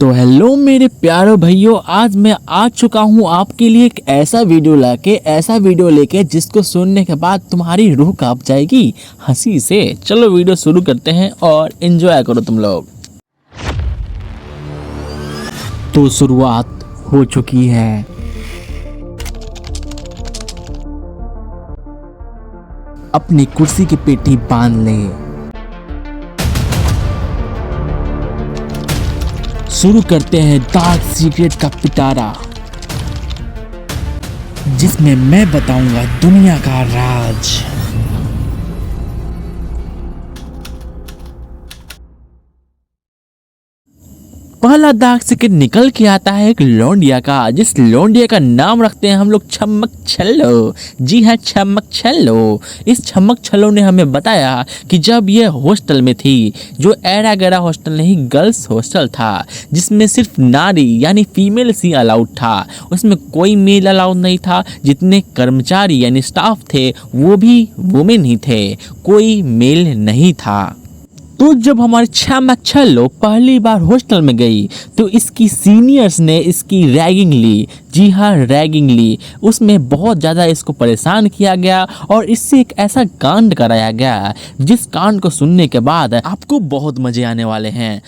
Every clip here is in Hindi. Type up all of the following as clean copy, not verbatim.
तो हेलो मेरे प्यारे भाइयों, आज मैं आ चुका हूँ आपके लिए एक ऐसा वीडियो लेके जिसको सुनने के बाद तुम्हारी रूह कांप जाएगी हंसी से। चलो वीडियो शुरू करते हैं और एंजॉय करो तुम लोग। तो शुरुआत हो चुकी है। अपनी कुर्सी की पेटी बांध ले। शुरू करते हैं डार्क सीक्रेट का पिटारा, जिसमें मैं बताऊंगा दुनिया का राज। पहला डार्क सीक्रेट निकल के आता है एक लौंडिया का, जिस लौंडिया का नाम रखते हैं हम लोग छमक छल्लो। जी हाँ, छमक छल्लो। इस छमक छल्लो ने हमें बताया कि जब ये हॉस्टल में थी, जो एरा गैरा हॉस्टल नहीं गर्ल्स हॉस्टल था, जिसमें सिर्फ नारी यानी फीमेल ही अलाउड था, उसमें कोई मेल अलाउड नहीं था। जितने कर्मचारी यानी स्टाफ थे वो भी वुमेन ही थे, कोई मेल नहीं था। तो जब हमारे छमक छल्लो पहली बार हॉस्टल में गई तो इसकी सीनियर्स ने इसकी रैगिंग ली। जी हाँ, रैगिंग ली। उसमें बहुत ज़्यादा इसको परेशान किया गया और इससे एक ऐसा कांड कराया गया जिस कांड को सुनने के बाद आपको बहुत मजे आने वाले हैं।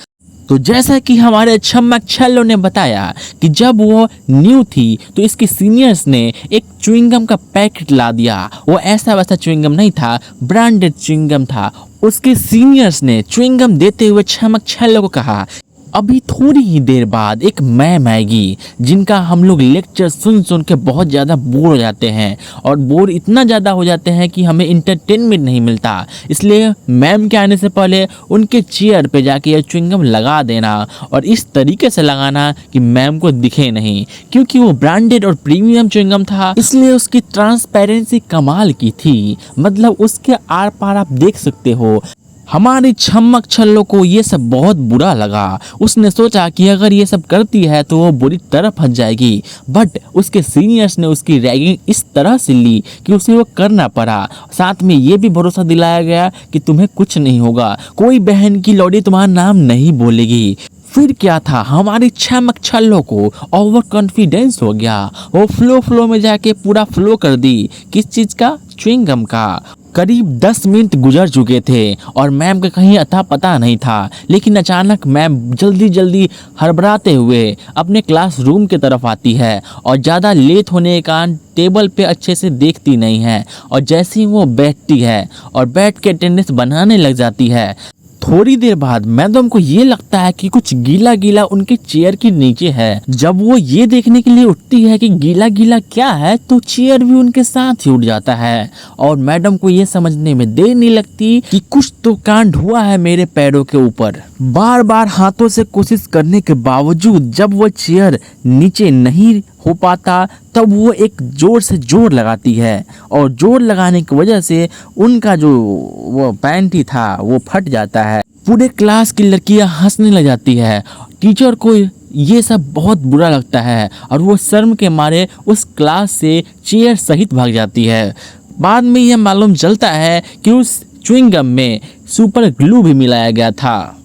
तो जैसा कि हमारे छमक छल्लो ने बताया कि जब वो न्यू थी तो इसके सीनियर्स ने एक च्युइंगम का पैकेट ला दिया। वो ऐसा वैसा च्युइंगम नहीं था, ब्रांडेड च्युइंगम था। उसके सीनियर्स ने च्युइंगम देते हुए छमक छल्लो को कहा, अभी थोड़ी ही देर बाद एक मैम आएगी जिनका हम लोग लेक्चर सुन सुन के बहुत ज़्यादा बोर हो जाते हैं, और बोर इतना ज़्यादा हो जाते हैं कि हमें इंटरटेनमेंट नहीं मिलता। इसलिए मैम के आने से पहले उनके चेयर पे जाके यह च्युइंगम लगा देना, और इस तरीके से लगाना कि मैम को दिखे नहीं। क्योंकि वो ब्रांडेड और प्रीमियम च्युइंगम था, इसलिए उसकी ट्रांसपेरेंसी कमाल की थी। मतलब उसके आर पार आप देख सकते हो। हमारी छमक छल्लो को ये सब बहुत बुरा लगा। उसने सोचा कि अगर ये सब करती है तो वो बुरी तरह फंस जाएगी, बट उसके सीनियर्स ने उसकी रैगिंग इस तरह से ली कि उसे वो करना पड़ा। साथ में ये भी भरोसा दिलाया गया कि तुम्हें कुछ नहीं होगा, कोई बहन की लौड़ी तुम्हारा नाम नहीं बोलेगी। फिर क्या था, हमारी छमक छल्लो को ओवर कॉन्फिडेंस हो गया। वो फ्लो में जाके पूरा फ्लो कर दी। किस चीज़ का? च्युइंगम का। करीब 10 मिनट गुजर चुके थे और मैम का कहीं अता पता नहीं था। लेकिन अचानक मैम जल्दी हड़बड़ाते हुए अपने क्लासरूम की तरफ आती है और ज़्यादा लेट होने के कारण टेबल पे अच्छे से देखती नहीं है। और जैसे ही वो बैठती है और बैठ के अटेंडेंस बनाने लग जाती है, थोड़ी देर बाद मैडम को ये लगता है कि कुछ गीला गीला उनके चेयर के नीचे है। जब वो ये देखने के लिए उठती है कि गीला गीला क्या है, तो चेयर भी उनके साथ ही उठ जाता है। और मैडम को ये समझने में देर नहीं लगती कि कुछ तो कांड हुआ है मेरे पैरों के ऊपर। बार बार हाथों से कोशिश करने के बावजूद जब वो चेयर नीचे नहीं हो पाता, तब वो एक जोर से जोर लगाती है, और जोर लगाने की वजह से उनका जो वो पैंटी था वो फट जाता है। पूरे क्लास की लड़कियां हंसने लग जाती है। टीचर को ये सब बहुत बुरा लगता है और वो शर्म के मारे उस क्लास से चेयर सहित भाग जाती है। बाद में यह मालूम चलता है कि उस च्युइंगम में सुपर ग्लू भी मिलाया गया था।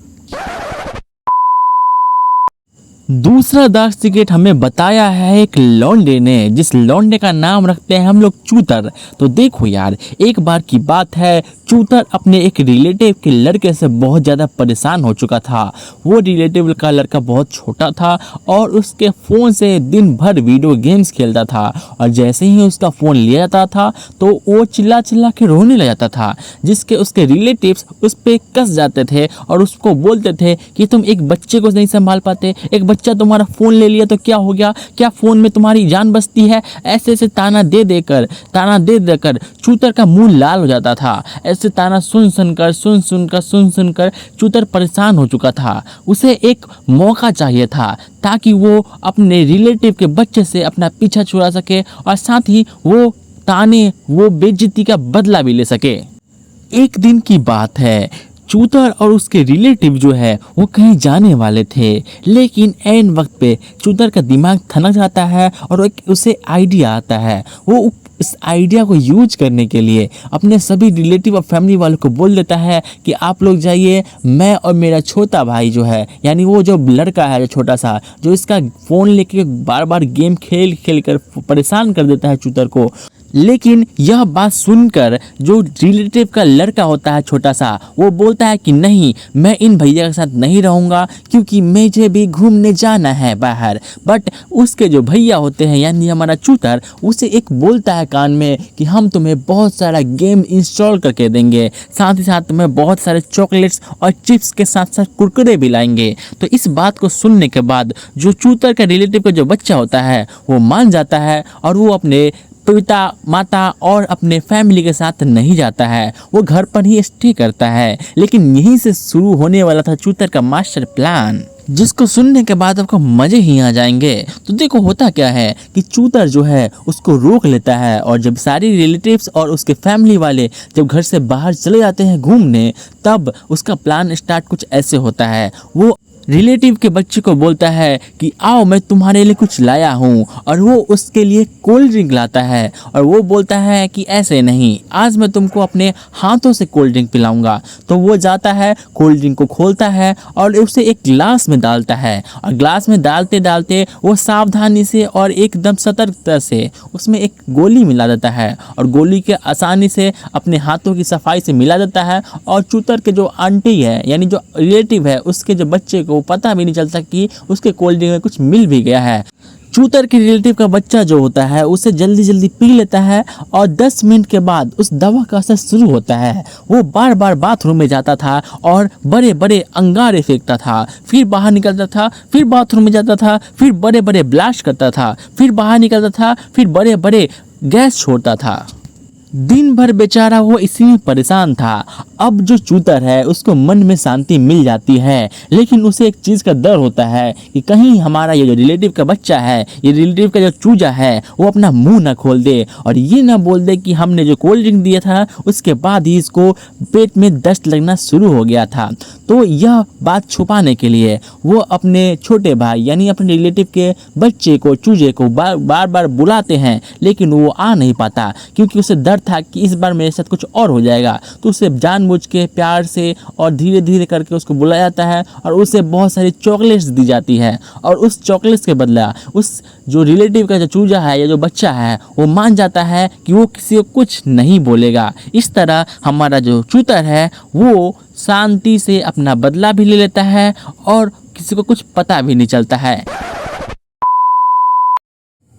दूसरा डार्क सीक्रेट हमें बताया है एक लौंडे ने, जिस लौंडे का नाम रखते हैं हम लोग चूतर। तो देखो यार, एक बार की बात है, चूतर अपने एक रिलेटिव के लड़के से बहुत ज़्यादा परेशान हो चुका था। वो रिलेटिव का लड़का बहुत छोटा था और उसके फ़ोन से दिन भर वीडियो गेम्स खेलता था, और जैसे ही उसका फ़ोन लिया जाता था तो वो चिल्ला चिल्ला के रोने लग जाता था, जिसके उसके रिलेटिव्स उस पर कस जाते थे और उसको बोलते थे कि तुम एक बच्चे को नहीं संभाल पाते, एक बच्चा तुम्हारा फ़ोन ले लिया तो क्या हो गया, क्या फ़ोन में तुम्हारी जान बसती है। ऐसे ताना दे देकर चूतर का मुंह लाल हो जाता था। ऐसे ताना सुन सुनकर चूतर परेशान हो चुका था। उसे एक मौका चाहिए था ताकि वो अपने रिलेटिव के बच्चे से अपना पीछा छुड़ा सके और साथ ही वो बेइज्जती का बदला भी ले सके। एक दिन की बात है, चूतर और उसके रिलेटिव जो है वो कहीं जाने वाले थे, लेकिन ऐन वक्त पे चूतर का दिमाग थनक जाता है और उसे आइडिया आता है। वो इस आइडिया को यूज करने के लिए अपने सभी रिलेटिव और फैमिली वालों को बोल देता है कि आप लोग जाइए, मैं और मेरा छोटा भाई जो है, यानी वो जो लड़का है जो छोटा सा, जो इसका फ़ोन लेके बार बार गेम खेल खेल कर परेशान कर देता है चूतर को। लेकिन यह बात सुनकर जो रिलेटिव का लड़का होता है छोटा सा, वो बोलता है कि नहीं, मैं इन भैया के साथ नहीं रहूँगा क्योंकि मुझे भी घूमने जाना है बाहर। बट उसके जो भैया होते हैं यानी हमारा चूतर, उसे एक बोलता है कान में कि हम तुम्हें बहुत सारा गेम इंस्टॉल करके देंगे, साथ ही साथ तुम्हें बहुत सारे चॉकलेट्स और चिप्स के साथ साथ कुरकुरे भी लाएंगे। तो इस बात को सुनने के बाद जो चूतर का रिलेटिव का जो बच्चा होता है वो मान जाता है और वो अपने पिता माता और अपने फैमिली के साथ नहीं जाता है, वो घर पर ही स्टे करता है। लेकिन यहीं से शुरू होने वाला था चूतर का मास्टर प्लान, जिसको सुनने के बाद आपको मजे ही आ जाएंगे। तो देखो होता क्या है कि चूतर जो है उसको रोक लेता है, और जब सारी रिलेटिव्स और उसके फैमिली वाले जब घर से बाहर चले जाते हैं घूमने, तब उसका प्लान स्टार्ट कुछ ऐसे होता है। वो रिलेटिव के बच्चे को बोलता है कि आओ मैं तुम्हारे लिए कुछ लाया हूँ, और वो उसके लिए कोल्ड ड्रिंक लाता है और वो बोलता है कि ऐसे नहीं, आज मैं तुमको अपने हाथों से कोल्ड ड्रिंक पिलाऊंगा। तो वो जाता है, कोल्ड ड्रिंक को खोलता है और उसे एक ग्लास में डालता है, और ग्लास में डालते डालते वो सावधानी से और एकदम सतर्कता से उसमें एक गोली मिला देता है, और गोली के आसानी से अपने हाथों की सफाई से मिला देता है। और चूतर के जो आंटी है यानी जो रिलेटिव है, उसके जो बच्चे को पता भी नहीं चलता कि उसके कोल्ड ड्रिंक में कुछ मिल भी गया है। चूतर के रिलेटिव का बच्चा जो होता है उसे जल्दी जल्दी पी लेता है, और 10 मिनट के बाद उस दवा का असर शुरू होता है। वो बार बार बाथरूम में जाता था और बड़े बड़े अंगारे फेंकता था, फिर बाहर निकलता था, फिर बाथरूम में जाता था, फिर बड़े बड़े ब्लास्ट करता था, फिर बाहर निकलता था, फिर बड़े बड़े गैस छोड़ता था। दिन भर बेचारा वो इसी में परेशान था। अब जो चूतर है उसको मन में शांति मिल जाती है, लेकिन उसे एक चीज़ का डर होता है कि कहीं हमारा ये जो रिलेटिव का बच्चा है, ये रिलेटिव का जो चूजा है, वो अपना मुंह ना खोल दे और ये ना बोल दे कि हमने जो कोल्ड ड्रिंक दिया था उसके बाद ही इसको पेट में दस्त लगना शुरू हो गया था। तो यह बात छुपाने के लिए वो अपने छोटे भाई यानी अपने रिलेटिव के बच्चे को, चूजे को बार बार बुलाते हैं, लेकिन वो आ नहीं पाता क्योंकि उसे डर था कि इस बार मेरे साथ कुछ और हो जाएगा। तो उसे जानबूझ के प्यार से और धीरे धीरे करके उसको बुलाया जाता है और उसे बहुत सारी चॉकलेट्स दी जाती है, और उस चॉकलेट्स के बदला उस जो रिलेटिव का जो चूजा है या जो बच्चा है वो मान जाता है कि वो किसी को कुछ नहीं बोलेगा। इस तरह हमारा जो चूतर है वो शांति से अपना बदला भी ले लेता है और किसी को कुछ पता भी नहीं चलता है।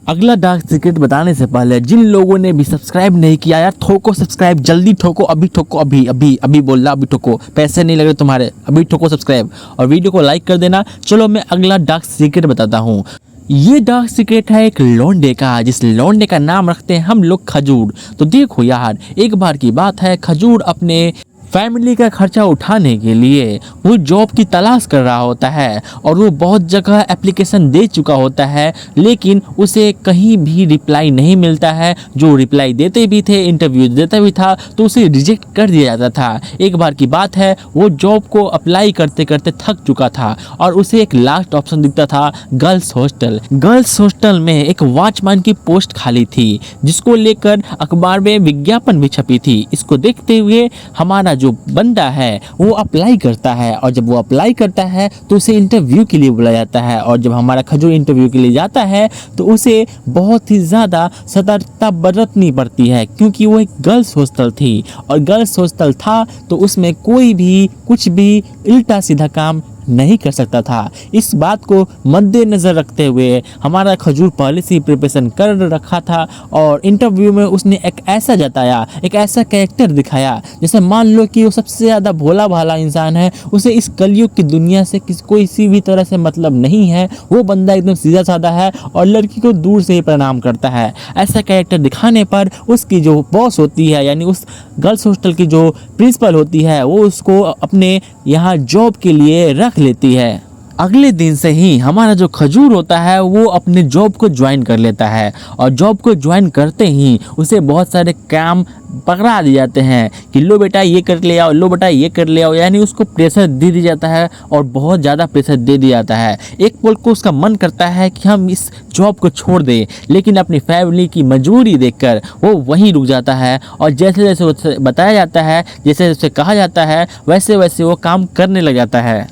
अगला डार्क सीक्रेट बताने से पहले जिन लोगों ने भी सब्सक्राइब नहीं किया यार, ठोको सब्सक्राइब, जल्दी ठोको, अभी ठोको, अभी अभी अभी बोल रहा, अभी ठोको, पैसे नहीं लग रहे तुम्हारे, अभी ठोको सब्सक्राइब और वीडियो को लाइक कर देना। चलो मैं अगला डार्क सीक्रेट बताता हूँ। ये डार्क सीक्रेट है एक लौंडे का, जिस लौंडे का नाम रखते हैं हम लोग खजूर। तो देखो यार, एक बार की बात है, खजूर अपने फैमिली का खर्चा उठाने के लिए वो जॉब की तलाश कर रहा होता है और वो बहुत जगह एप्लीकेशन दे चुका होता है, लेकिन उसे कहीं भी रिप्लाई नहीं मिलता है। जो रिप्लाई देते भी थे, इंटरव्यू देता भी था, तो उसे रिजेक्ट कर दिया जाता था। एक बार की बात है, वो जॉब को अप्लाई करते करते थक चुका था और उसे एक लास्ट ऑप्शन दिखता था, गर्ल्स हॉस्टल। गर्ल्स हॉस्टल में एक वॉचमैन की पोस्ट खाली थी, जिसको लेकर अखबार में विज्ञापन भी छपी थी। इसको देखते हुए हमारा जो बंदा है वो अप्लाई करता है, और जब वो अप्लाई करता है तो उसे इंटरव्यू के लिए बुलाया जाता है। और जब हमारा खजूर इंटरव्यू के लिए जाता है तो उसे बहुत ही ज़्यादा सतर्कता बरतनी पड़ती है, क्योंकि वो एक गर्ल्स हॉस्टल थी, और गर्ल्स हॉस्टल था तो उसमें कोई भी कुछ भी उल्टा सीधा काम नहीं कर सकता था। इस बात को मद्देनजर रखते हुए हमारा खजूर पहले से ही प्रिपरेशन कर रखा था, और इंटरव्यू में उसने एक ऐसा जताया, एक ऐसा कैरेक्टर दिखाया जैसे मान लो कि वो सबसे ज़्यादा भोला भाला इंसान है, उसे इस कलयुग की दुनिया से किसी भी तरह से मतलब नहीं है। वो बंदा एकदम सीधा साधा है और लड़की को दूर से ही प्रणाम करता है। ऐसा कैरेक्टर दिखाने पर उसकी जो बॉस होती है यानी उस गर्ल्स हॉस्टल की जो प्रिंसिपल होती है, वो उसको अपने यहाँ जॉब के लिए रख लेती है। अगले दिन से ही हमारा जो खजूर होता है वो अपने जॉब को ज्वाइन कर लेता है और जॉब को ज्वाइन करते ही उसे बहुत सारे काम पकड़ा दिए जाते हैं कि लो बेटा ये कर ले आओ, लो बेटा ये कर ले आओ। यानी उसको प्रेशर दे दिया जाता है और बहुत ज़्यादा प्रेशर दे दिया जाता है। एक पल को उसका मन करता है कि हम इस जॉब को छोड़ दें, लेकिन अपनी फैमिली की मजबूरी देखकर वो वहीं रुक जाता है और जैसे जैसे उसे बताया जाता है, जैसे जैसे कहा जाता है, वैसे वैसे वो काम करने लग जाता है।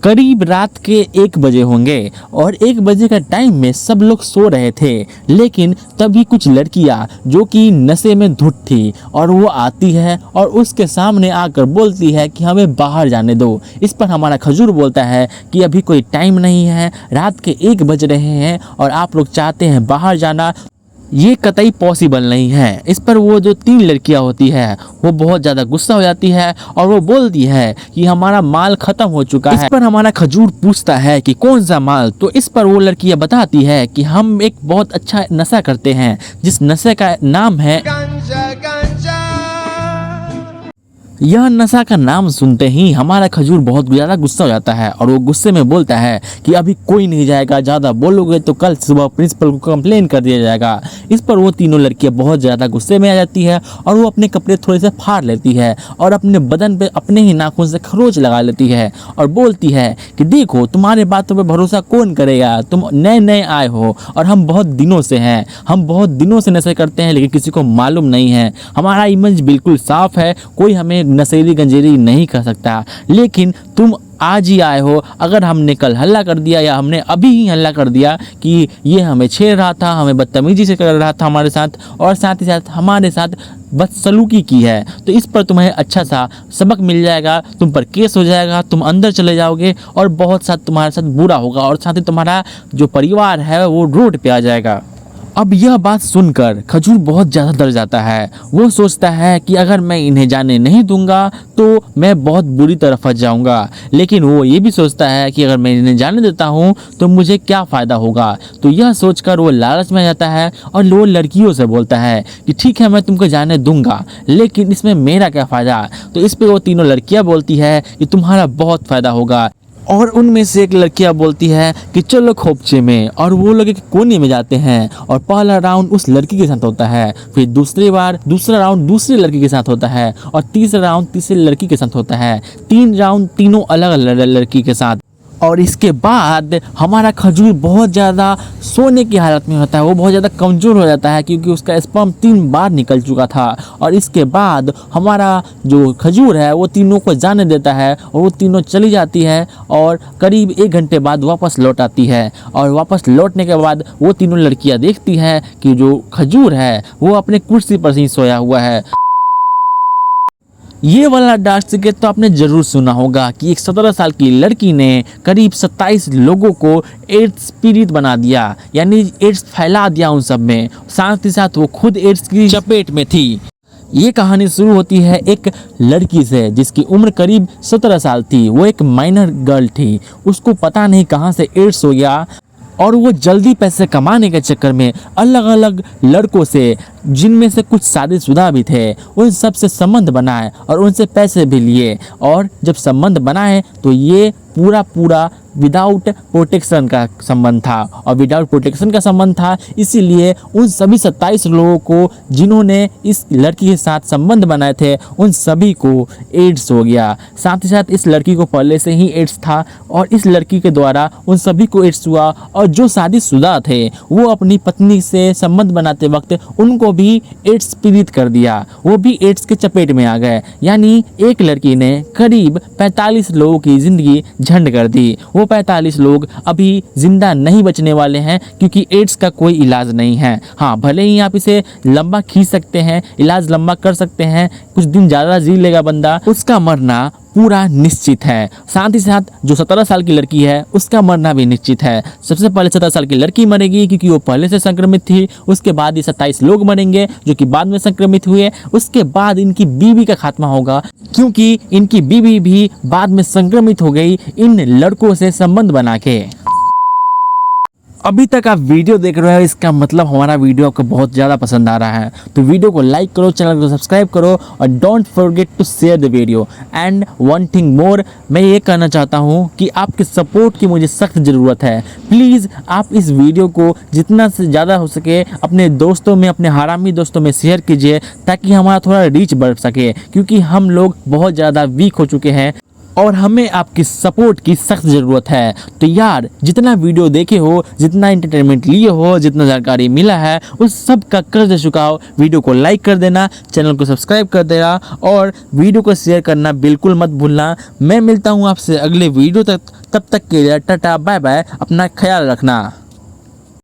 करीब रात के 1 बजे होंगे और 1 बजे का टाइम में सब लोग सो रहे थे, लेकिन तभी कुछ लड़कियां जो कि नशे में धुत थी और वो आती है और उसके सामने आकर बोलती है कि हमें बाहर जाने दो। इस पर हमारा खजूर बोलता है कि अभी कोई टाइम नहीं है, रात के 1 बज रहे हैं और आप लोग चाहते हैं बाहर जाना, ये कतई पॉसिबल नहीं है। इस पर वो जो 3 लड़कियां होती है वो बहुत ज़्यादा गुस्सा हो जाती है और वो बोलती है कि हमारा माल ख़त्म हो चुका है। इस पर हमारा खजूर पूछता है कि कौन सा माल, तो इस पर वो लड़कियां बताती है कि हम एक बहुत अच्छा नशा करते हैं जिस नशे का नाम है गांजा। यह नशा का नाम सुनते ही हमारा खजूर बहुत ज़्यादा गुस्सा हो जाता है और वो गुस्से में बोलता है कि अभी कोई नहीं जाएगा, ज़्यादा बोलोगे तो कल सुबह प्रिंसिपल को कंप्लेन कर दिया जाएगा। इस पर वो तीनों लड़कियां बहुत ज़्यादा गुस्से में आ जाती है और वो अपने कपड़े थोड़े से फाड़ लेती है और अपने बदन पे अपने ही नाखून से खरोच लगा लेती है और बोलती है कि देखो तुम्हारे बातों पर भरोसा कौन करेगा, तुम नए नए आए हो और हम बहुत दिनों से हैं, हम बहुत दिनों से नशे करते हैं लेकिन किसी को मालूम नहीं है। हमारा इमेज बिल्कुल साफ है, कोई हमें नशेली गंजेरी नहीं कर सकता, लेकिन तुम आज ही आए हो। अगर हमने कल हल्ला कर दिया या हमने अभी ही हल्ला कर दिया कि ये हमें छेड़ रहा था, हमें बदतमीजी से कर रहा था हमारे साथ और साथ ही साथ हमारे साथ बदसलूकी की है, तो इस पर तुम्हें अच्छा सा सबक मिल जाएगा, तुम पर केस हो जाएगा, तुम अंदर चले जाओगे और बहुत साथ तुम्हारे साथ बुरा होगा और साथ ही तुम्हारा जो परिवार है वो रोड पे आ जाएगा। अब यह बात सुनकर खजूर बहुत ज़्यादा डर जाता है। वो सोचता है कि अगर मैं इन्हें जाने नहीं दूंगा तो मैं बहुत बुरी तरह फंस जाऊंगा, लेकिन वो ये भी सोचता है कि अगर मैं इन्हें जाने देता हूँ तो मुझे क्या फ़ायदा होगा। तो यह सोचकर वो लालच में आ जाता है और वो लड़कियों से बोलता है कि ठीक है मैं तुमको जाने दूंगा, लेकिन इसमें मेरा क्या फ़ायदा। तो इस पर वो तीनों लड़कियाँ बोलती है कि तुम्हारा बहुत फ़ायदा होगा और उनमें से एक लड़कियां बोलती है कि चलो खोपचे में, और वो लोग एक कोने में जाते हैं और पहला राउंड उस लड़की के साथ होता है, फिर दूसरा राउंड दूसरे लड़की के साथ होता है और तीसरा राउंड तीसरे लड़की के साथ होता है। 3 राउंड तीनों अलग अलग लड़की के साथ। और इसके बाद हमारा खजूर बहुत ज़्यादा सोने की हालत में होता है, वो बहुत ज़्यादा कमज़ोर हो जाता है क्योंकि उसका स्पर्म 3 बार निकल चुका था। और इसके बाद हमारा जो खजूर है वो तीनों को जाने देता है और वो तीनों चली जाती है और करीब 1 घंटे बाद वापस लौट आती है। और वापस लौटने के बाद वो तीनों लड़कियां देखती हैं कि जो खजूर है वो अपने कुर्सी पर ही सोया हुआ है। ये वाला डार्क सीक्रेट तो आपने ज़रूर सुना होगा कि एक 17 साल की लड़की ने करीब 27 लोगों को एड्स पीड़ित बना दिया, यानी एड्स फैला दिया उन सब में, साथ ही साथ वो खुद एड्स की चपेट में थी। ये कहानी शुरू होती है एक लड़की से जिसकी उम्र करीब 17 साल थी। वो एक माइनर गर्ल थी, उसको पता नहीं कहाँ से एड्स हो गया और वो जल्दी पैसे कमाने के चक्कर में अलग अलग लड़कों से, जिनमें से कुछ शादीशुदा भी थे, उन सब से संबंध बनाए और उनसे पैसे भी लिए। और जब संबंध बनाए तो ये पूरा विदाउट प्रोटेक्शन का संबंध था और विदाउट प्रोटेक्शन का संबंध था, इसीलिए उन सभी 27 लोगों को जिन्होंने इस लड़की के साथ संबंध बनाए थे उन सभी को एड्स हो गया। साथ ही साथ इस लड़की को पहले से ही एड्स था और इस लड़की के द्वारा उन सभी को एड्स हुआ। और जो शादीशुदा थे वो अपनी पत्नी से संबंध बनाते वक्त उनको भी एड्स पीड़ित कर दिया, वो भी एड्स के चपेट में आ गए। यानी एक लड़की ने करीब 45 लोगों की ज़िंदगी झंड कर दी। वो 45 लोग अभी जिंदा नहीं बचने वाले हैं क्योंकि एड्स का कोई इलाज नहीं है। हाँ, भले ही आप इसे लंबा खींच सकते हैं, इलाज लंबा कर सकते हैं, कुछ दिन ज़्यादा जी लेगा बंदा, उसका मरना पूरा निश्चित है। साथ ही साथ जो 17 साल की लड़की है उसका मरना भी निश्चित है। सबसे पहले 17 साल की लड़की मरेगी क्योंकि वो पहले से संक्रमित थी, उसके बाद ये 27 लोग मरेंगे जो कि बाद में संक्रमित हुए, उसके बाद इनकी बीवी का खात्मा होगा क्योंकि इनकी बीवी भी बाद में संक्रमित हो गई इन लड़कों से संबंध बना के। अभी तक आप वीडियो देख रहे हो, इसका मतलब हमारा वीडियो आपको बहुत ज़्यादा पसंद आ रहा है। तो वीडियो को लाइक करो, चैनल को सब्सक्राइब करो और don't forget to share the video. And one thing more, मैं ये कहना चाहता हूँ कि आपके सपोर्ट की मुझे सख्त ज़रूरत है। प्लीज़ आप इस वीडियो को जितना से ज़्यादा हो सके अपने दोस्तों में, अपने हरामी दोस्तों में शेयर कीजिए, ताकि हमारा थोड़ा रीच बढ़ सके, क्योंकि हम लोग बहुत ज़्यादा वीक हो चुके हैं और हमें आपकी सपोर्ट की सख्त ज़रूरत है। तो यार, जितना वीडियो देखे हो, जितना एंटरटेनमेंट लिए हो, जितना जानकारी मिला है, उस सब का कर्ज चुकाओ। वीडियो को लाइक कर देना, चैनल को सब्सक्राइब कर देना और वीडियो को शेयर करना बिल्कुल मत भूलना। मैं मिलता हूँ आपसे अगले वीडियो तक, तब तक के लिए टाटा बाय बाय, अपना ख्याल रखना।